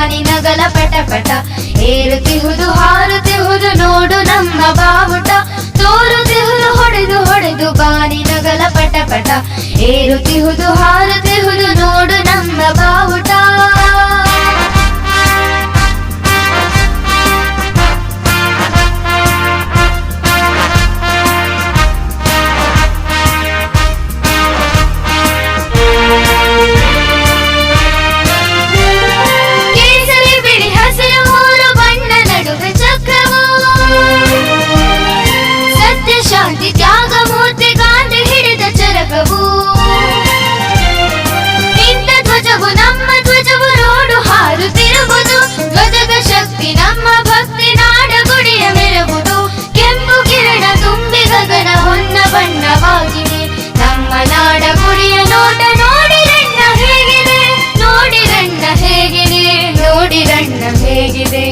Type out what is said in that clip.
ಬಾನಿ ನಗಲ ಪಟ ಪಟ ಏರುತ್ತಿಹುದು ಹಾರುತ್ತಿಹುದು ನೋಡು ನಮ್ಮ ಬಾವುಟ ತೋರುತ್ತಿಹುದು ಹೊಡೆದು ಹೊಡೆದು ಬಾನಿ ನಗಲ ಪಟ ಪಟ ಏರುತ್ತಿಹುದು ಹಾರುತ್ತಿಹುದು ನೋಡು ನಮ್ಮ ಬಾವುಟ ತ್ಯಾಗ ಮೂರ್ತಿ ಗಾಂಧಿ ಹಿಡಿದ ಚರಕವು ನಿನ್ನ ಧ್ವಜವು ನಮ್ಮ ಧ್ವಜವು ನೋಡು ಹಾರುತ್ತಿರುವುದು ಧ್ವಜದ ಶಕ್ತಿ ನಮ್ಮ ಭಕ್ತಿ ನಾಡ ಗುಡಿಯ ಮೆರಗುವುದು ಕೆಂಪು ಕಿರಣ ತುಂಬಿ ಗಗನ ಹೊನ್ನ ಬಣ್ಣವಾಗಿದೆ ನಮ್ಮ ನಾಡ ಗುಡಿಯ ನೋಟ ನೋಡಿರಣ್ಣ ಹೇಗಿದೆ ನೋಡಿರಣ್ಣ ಹೇಗಿದೆ ನೋಡಿರಣ್ಣ ಹೇಗಿದೆ